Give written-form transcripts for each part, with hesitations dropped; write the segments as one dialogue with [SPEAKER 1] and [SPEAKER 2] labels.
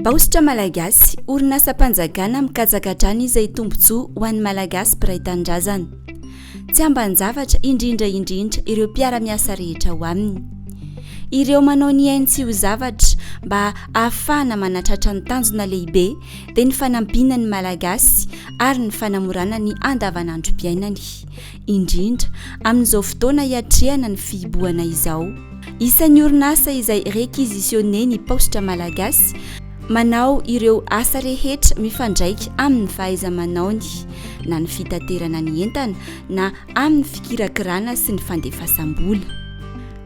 [SPEAKER 1] Paositra Malagasy, orinasa-panjakana mikajakatrany izay tombotsoa ho an'ny Malagasy mpiray tanindrazana. Tsy ambanin-javatra indrindra ireo mpiara miasa rehetra ho aminy. Ireo manao ny ainy tsy ho zavatra mba ahafahana manatratra ny tanjona lehibe dia ny fanampiana ny Malagasy ary ny fanamorana ny andavanandrom-piainany, indrindra amin'izao fotoana hiatrehana ny fihibohana izao. Isan'ny orinasa izay réquisitionné ny Paositra Malagasy manao ireo asa rehetra mifandraika amin'ny fahaiza-manaony, na ny fitaterana ny entana na amin'ny fikirakirana sy ny fandefasam-bola.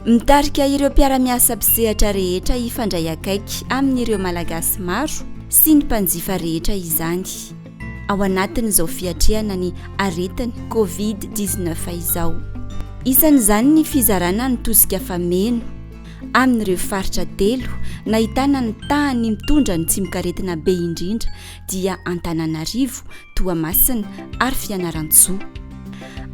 [SPEAKER 1] Mitarika ireo mpiara-miasa mpisehatra rehetra hifandray akaiky amin'ireo Malagasy maro sy ny mpanjifa rehetra izany. Ao anatin'izao fiatrehana ny aretin'ny COVID-19 izao. Isan'izany ny fizarana ny tosika fameno amin'ireo faritra telo nahitana ny tahany mitondra ny tsimikaretina be indrindra dia Antananarivo, Toamasina ary Fianarantsoa.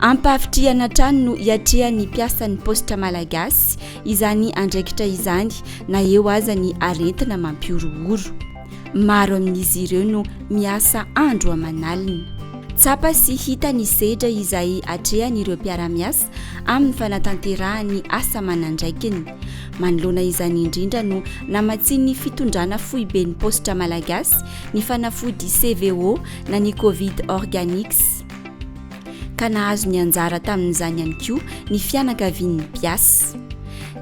[SPEAKER 1] Ampahafitrihana trano no hiatrehan'ny mpiasan'ny Paositra Malagasy izany andraikitra izany na eo aza ny aretina mampiorohoro. Maro amin'izy ireo no miasa andro aman'alina. Tsapa sy hita ny sedra izay atrehan'ireo mpiara-miasa amin'ny fanatanterahany asa aman'andraikiny. Manoloana izany indrindra no namatsian'ny fitondrana foiben'ny Paositra Malagasy ny fanafody CVO na ny Covid Organics. Ka nahazo ny anjara tamin'izany ihany koa ny fianakavian'ny mpiasa.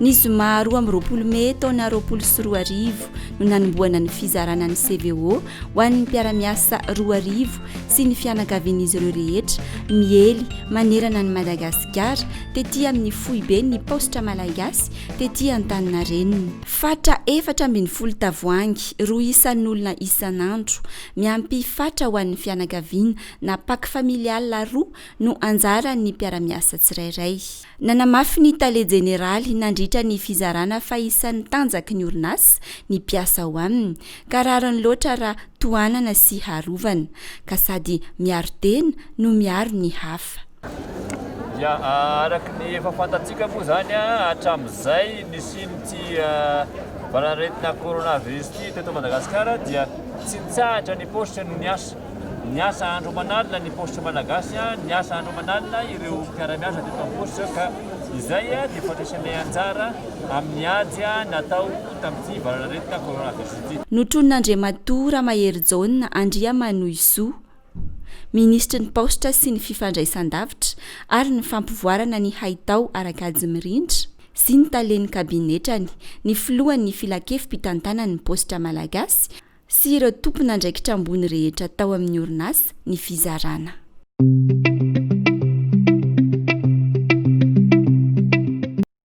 [SPEAKER 1] Ny zoma 12 Mey taona 2024 no nanomboana ny fizarana ny CVO ho an'ny mpiara-miasa 2,000 sy ny fianakavian'izy ireo rehetra miely manerana ny Madagasikara tetỳ amin'ny foibe ny Paositra Malagasy tetỳ Antaninarenina. Fatra 440 tavoahangy, 2 isan'olona isan'andro, miampy fatra ho an'ny fianakaviana na paky familiala 2 no anjaran'ny mpiara-miasa tsirairay. Nanamafy ny tale jeneraly nandritra ny fizarana fa isan'ny tanjaky ny orinasa ny mpiasa ho aminy, ka rariny loatra raha toanana sy harovana, ka sady miaro tena no miaro ny hafa.
[SPEAKER 2] Araka ny efa fantatsika moa zany hatramin'izay nisin'ity valaretina coronavirus ity teto Madagasikara dia tsy nitsahatra ny Paositra no niasa andro manalina ny Paositra Malagasy, niasa andro manalina ireo mpiara-miasa teto amin'ny Paositra, ka izay dia fatrasanay anjara amin'ny ady natao tamin'ity valaretina coronavirus ity.
[SPEAKER 1] Notronon'Andriamatoa Ramahery Jaune Andria Manoisoa, ministry ny Paositra sy ny fifandraisan-davitra ary ny fampivoarana ny haitao arak'ady mirindra sy ny talen'ny kabinetrany, ny filohan'ny filakevim-pitantanan'ny Paositra Malagasy sy ireo tompon'andraikitra ambony rehetra tao amin'ny orinasa ny fizarana.